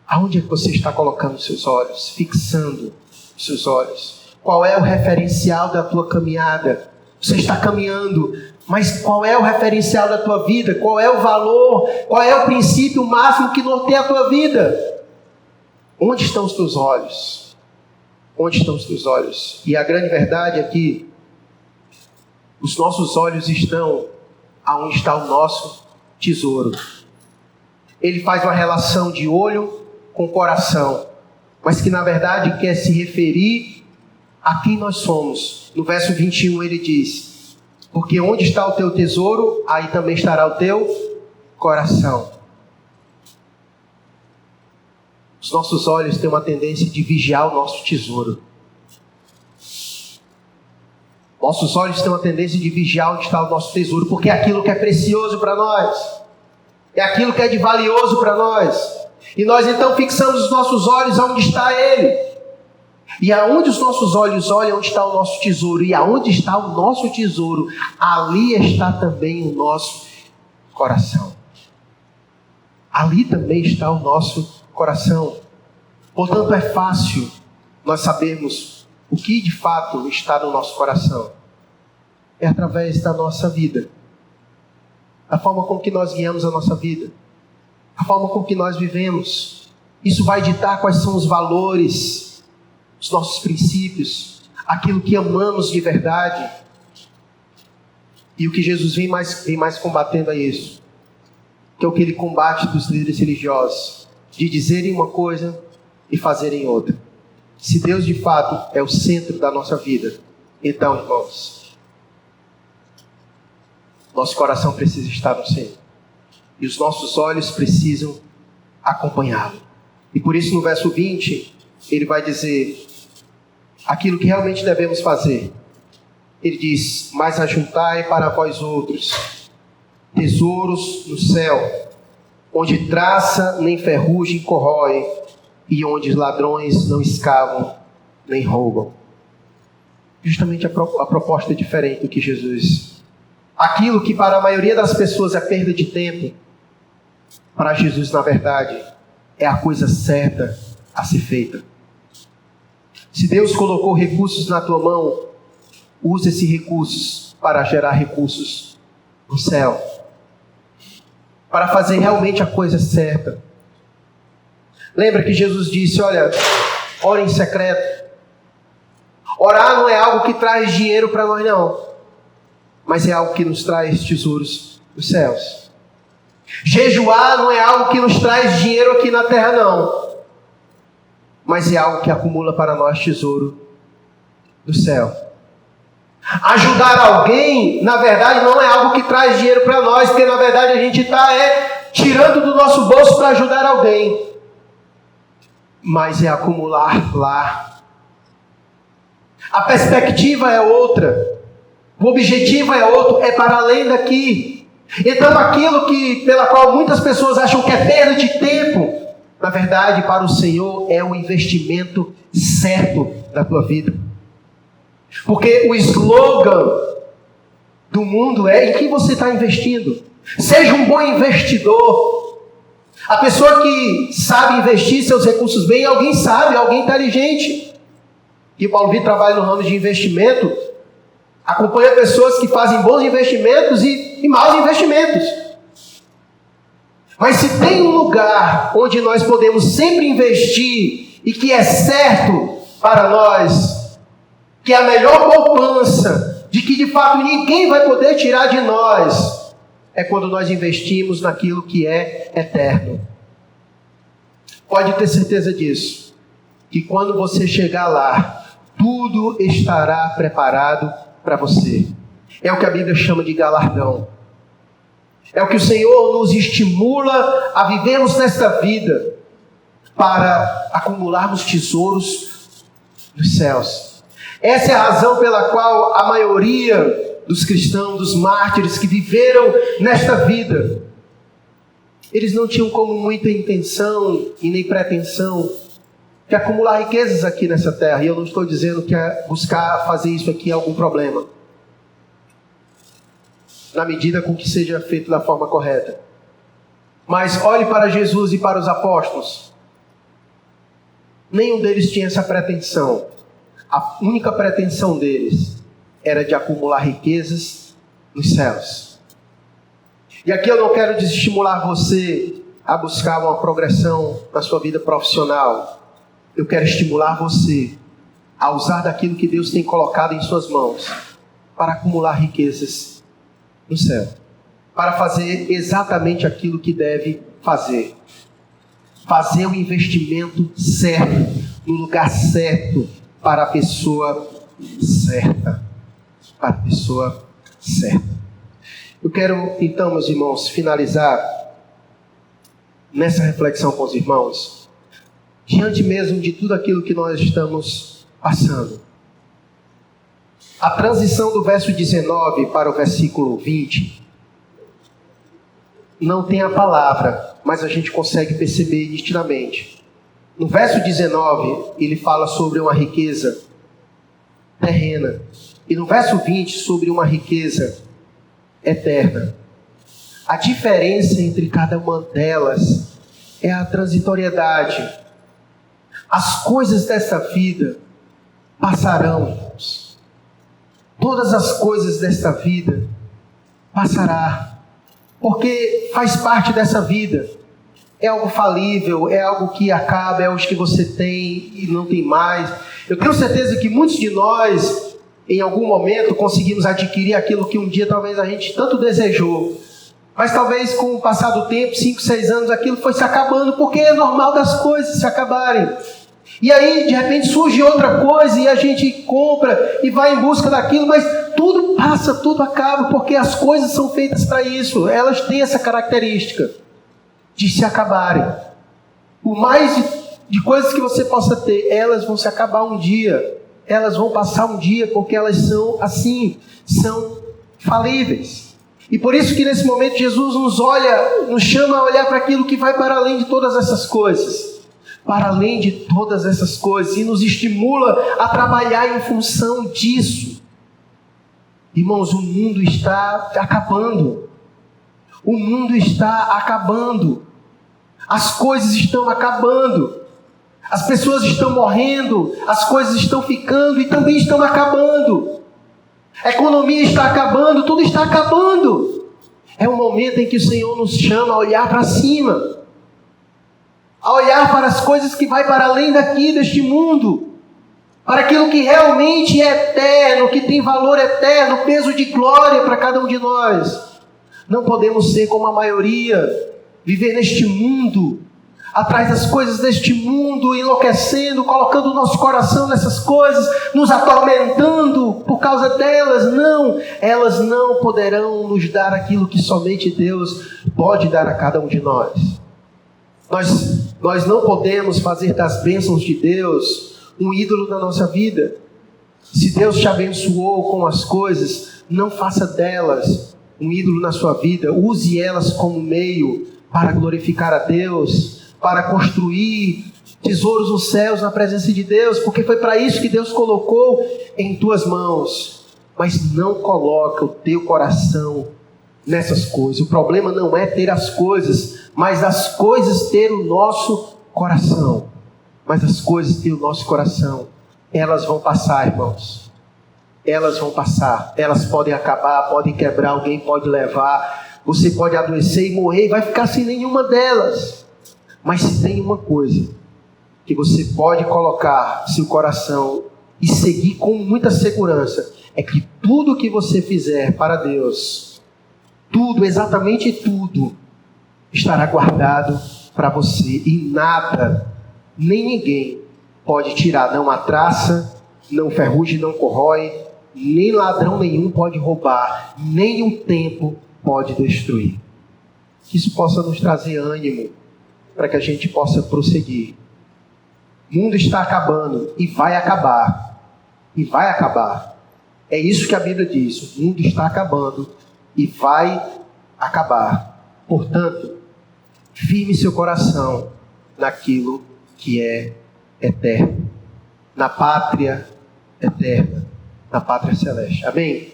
Aonde é que você está colocando os seus olhos? Fixando os seus olhos. Qual é o referencial da tua caminhada? Você está caminhando, mas qual é o referencial da tua vida? Qual é o valor? Qual é o princípio máximo que norteia a tua vida? Onde estão os teus olhos? Onde estão os teus olhos? E a grande verdade é que os nossos olhos estão aonde está o nosso tesouro. Ele faz uma relação de olho com coração, mas que na verdade quer se referir a quem nós somos. No verso 21 ele diz, porque onde está o teu tesouro, aí também estará o teu coração. Os nossos olhos têm uma tendência de vigiar o nosso tesouro. Nossos olhos têm uma tendência de vigiar onde está o nosso tesouro, porque é aquilo que é precioso para nós. É aquilo que é de valioso para nós. E nós então fixamos os nossos olhos onde está Ele. E aonde os nossos olhos olham, onde está o nosso tesouro. E aonde está o nosso tesouro, ali está também o nosso coração. ali também está o nosso coração. Portanto, é fácil nós sabermos o que de fato está no nosso coração. É através da nossa vida. A forma com que nós guiamos a nossa vida. A forma com que nós vivemos. Isso vai ditar quais são os valores, os nossos princípios, aquilo que amamos de verdade. E o que Jesus vem mais combatendo é isso. Que é o que ele combate dos líderes religiosos. De dizerem uma coisa e fazerem outra. Se Deus de fato é o centro da nossa vida, então, irmãos, nosso coração precisa estar no Senhor. E os nossos olhos precisam acompanhá-lo. E por isso no verso 20, ele vai dizer aquilo que realmente devemos fazer. Ele diz: mas ajuntai para vós outros tesouros no céu, onde traça nem ferrugem corrói, e onde os ladrões não escavam nem roubam. Justamente a proposta é diferente do que Jesus. Aquilo que para a maioria das pessoas é perda de tempo, para Jesus, na verdade, é a coisa certa a ser feita. Se Deus colocou recursos na tua mão, use esses recursos para gerar recursos no céu. Para fazer realmente a coisa certa. Lembra que Jesus disse, olha, ore em secreto. Orar não é algo que traz dinheiro para nós não. Mas é algo que nos traz tesouros dos céus. Jejuar não é algo que nos traz dinheiro aqui na terra não. Mas é algo que acumula para nós tesouro do céu. Ajudar alguém, na verdade, não é algo que traz dinheiro para nós, porque na verdade a gente está tirando do nosso bolso para ajudar alguém. Mas é acumular lá. A perspectiva é outra. O objetivo é outro, é para além daqui. Então aquilo pela qual muitas pessoas acham que é perda de tempo, na verdade, para o Senhor é o investimento certo da tua vida. Porque o slogan do mundo é em que você está investindo. Seja um bom investidor. A pessoa que sabe investir seus recursos bem, alguém sabe, alguém inteligente. E o Paulo Vitor trabalha no ramo de investimento, acompanha pessoas que fazem bons investimentos e maus investimentos. Mas se tem um lugar onde nós podemos sempre investir e que é certo para nós, que é a melhor poupança, de que de fato ninguém vai poder tirar de nós, é quando nós investimos naquilo que é eterno. Pode ter certeza disso, que quando você chegar lá, tudo estará preparado para você. É o que a Bíblia chama de galardão. É o que o Senhor nos estimula a vivermos nesta vida, para acumularmos tesouros nos céus. Essa é a razão pela qual a maioria dos cristãos, dos mártires que viveram nesta vida, eles não tinham como muita intenção e nem pretensão de acumular riquezas aqui nessa terra. E eu não estou dizendo que buscar fazer isso aqui é algum problema, na medida com que seja feito da forma correta. Mas olhe para Jesus e para os apóstolos. Nenhum deles tinha essa pretensão. A única pretensão deles era de acumular riquezas nos céus. E aqui eu não quero desestimular você a buscar uma progressão na sua vida profissional. Eu quero estimular você a usar daquilo que Deus tem colocado em suas mãos para acumular riquezas no céu. Para fazer exatamente aquilo que deve fazer. Fazer o investimento certo, no lugar certo, para a pessoa certa. Para a pessoa certa. Eu quero, então, meus irmãos, finalizar nessa reflexão com os irmãos, diante mesmo de tudo aquilo que nós estamos passando. A transição do verso 19 para o versículo 20 não tem a palavra, mas a gente consegue perceber nitidamente. No verso 19, ele fala sobre uma riqueza terrena. E no verso 20, sobre uma riqueza eterna. A diferença entre cada uma delas é a transitoriedade. As coisas dessa vida passarão, irmãos. Todas as coisas desta vida passará, porque faz parte dessa vida. É algo falível, é algo que acaba, é algo que você tem e não tem mais. Eu tenho certeza que muitos de nós, em algum momento, conseguimos adquirir aquilo que um dia talvez a gente tanto desejou. Mas talvez com o passar do tempo, 5, 6 anos, aquilo foi se acabando, porque é normal das coisas se acabarem. E aí, de repente, surge outra coisa e a gente compra e vai em busca daquilo, mas tudo passa, tudo acaba, porque as coisas são feitas para isso. Elas têm essa característica de se acabarem. Por mais de coisas que você possa ter, elas vão se acabar um dia. Elas vão passar um dia, porque elas são assim, são falíveis. E por isso que nesse momento Jesus nos chama a olhar para aquilo que vai para além de todas essas coisas. Para além de todas essas coisas, e nos estimula a trabalhar em função disso. Irmãos, o mundo está acabando. O mundo está acabando. As coisas estão acabando. As pessoas estão morrendo. As coisas estão ficando e também estão acabando. A economia está acabando, tudo está acabando. É um momento em que o Senhor nos chama a olhar para cima. A olhar para as coisas que vai para além daqui, deste mundo. Para aquilo que realmente é eterno, que tem valor eterno, peso de glória para cada um de nós. Não podemos ser como a maioria, viver neste mundo, atrás das coisas deste mundo, enlouquecendo, colocando o nosso coração nessas coisas, nos atormentando por causa delas. Não, elas não poderão nos dar aquilo que somente Deus pode dar a cada um de nós. Nós não podemos fazer das bênçãos de Deus um ídolo na nossa vida. Se Deus te abençoou com as coisas, não faça delas um ídolo na sua vida. Use elas como meio para glorificar a Deus, para construir tesouros nos céus, na presença de Deus, porque foi para isso que Deus colocou em tuas mãos. Mas não coloca o teu coração nessas coisas. O problema não é ter as coisas, mas as coisas ter o nosso coração. Mas as coisas ter o nosso coração, elas vão passar, irmãos. Elas vão passar. Elas podem acabar, podem quebrar, alguém pode levar. Você pode adoecer e morrer e vai ficar sem nenhuma delas. Mas se tem uma coisa que você pode colocar seu coração e seguir com muita segurança, é que tudo que você fizer para Deus, tudo, exatamente tudo, estará guardado para você. E nada, nem ninguém pode tirar. Não a traça, não ferrugem, não corrói, nem ladrão nenhum pode roubar, nem o tempo pode destruir. Que isso possa nos trazer ânimo para que a gente possa prosseguir. O mundo está acabando e vai acabar. E vai acabar. É isso que a Bíblia diz. O mundo está acabando e vai acabar. Portanto, firme seu coração naquilo que é eterno, na pátria eterna, na pátria celeste. Amém?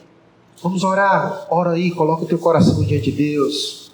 Vamos orar. Ora aí, coloca o teu coração diante de Deus.